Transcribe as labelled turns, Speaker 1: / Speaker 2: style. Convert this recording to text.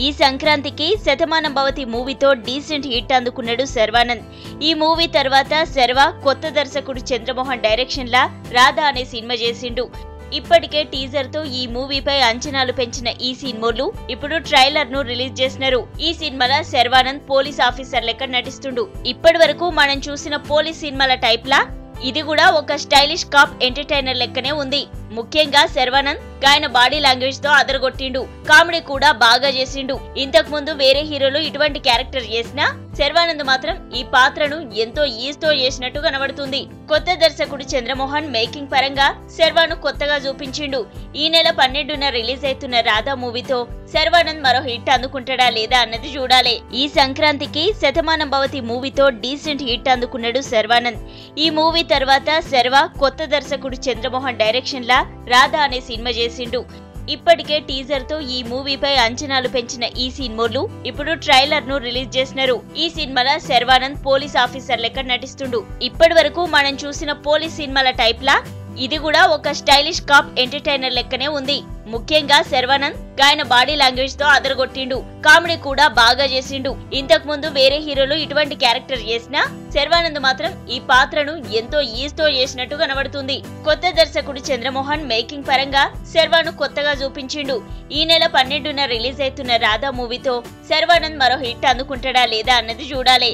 Speaker 1: ఈ సంక్రాంతికి శతమానం భవతి మూవీతో డీసెంట్ హిట్ అందుకున్నాడు శర్వానంద్. ఈ మూవీ తర్వాత శర్వా కొత్త దర్శకుడు చంద్రమోహన్ డైరెక్షన్ లా రాధా అనే సినిమా చేసిండు. ఇప్పటికే టీజర్ తో ఈ మూవీపై అంచనాలు పెంచిన ఈ సినిమాలు ఇప్పుడు ట్రైలర్ ను రిలీజ్ చేసినారు. ఈ సినిమాలో శర్వానంద్ పోలీస్ ఆఫీసర్ లెక్క నటిస్తుండు. ఇప్పటి వరకు మనం చూసిన పోలీస్ సినిమాల టైప్ లా ఇది కూడా ఒక స్టైలిష్ కాప్ ఎంటర్టైనర్ లెక్కనే ఉంది. ముఖ్యంగా శర్వానంద్ ఆయన బాడీ లాంగ్వేజ్ తో అదరగొట్టిండు. కామెడీ కూడా బాగా చేసిండు. ఇంతకు ముందు వేరే హీరోలు ఇటువంటి క్యారెక్టర్ చేసినా శర్వానంద్ మాత్రం ఈ పాత్రను ఎంతో ఈజీతో చేసినట్టు కనబడుతుంది. కొత్త దర్శకుడు చంద్రమోహన్ మేకింగ్ పరంగా శర్వాను కొత్తగా చూపించిండు. ఈ నెల 12న రిలీజ్ అవుతున్న రాధా మూవీతో శర్వానంద్ మరో హిట్ అందుకుంటాడా లేదా అన్నది చూడాలి. ఈ సంక్రాంతికి శతమానం భవతి మూవీతో డీసెంట్ హిట్ అందుకున్నాడు శర్వానంద్. ఈ మూవీ తర్వాత శర్వా కొత్త దర్శకుడు చంద్రమోహన్ డైరెక్షన్ లా రాధా అనే సినిమా చేసిండు. ఇప్పటికే టీజర్ తో ఈ మూవీపై అంచనాలు పెంచిన ఈ సినిమాలు ఇప్పుడు ట్రైలర్ ను రిలీజ్ చేసినారు. ఈ సినిమాలో శర్వానంద్ పోలీస్ ఆఫీసర్ లెక్క నటిస్తుండు. ఇప్పటి వరకు మనం చూసిన పోలీస్ సినిమాల టైప్ లా ఇది కూడా ఒక స్టైలిష్ కాప్ ఎంటర్టైనర్ లెక్కనే ఉంది. ముఖ్యంగా శర్వానంద్ ఆయన బాడీ లాంగ్వేజ్ తో అదరగొట్టిండు. కామెడీ కూడా బాగా చేసిండు. ఇంతకు ముందు వేరే హీరోలు ఇటువంటి క్యారెక్టర్ చేసినా శర్వానంద్ మాత్రం ఈ పాత్రను ఎంతో ఈజీతో చేసినట్టు కనబడుతుంది. కొత్త దర్శకుడు చంద్రమోహన్ మేకింగ్ పరంగా శర్వాను కొత్తగా చూపించిండు. ఈ నెల 12న రిలీజ్ అవుతున్న రాధా మూవీతో శర్వానంద్ మరో హిట్ అందుకుంటాడా లేదా అన్నది చూడాలి.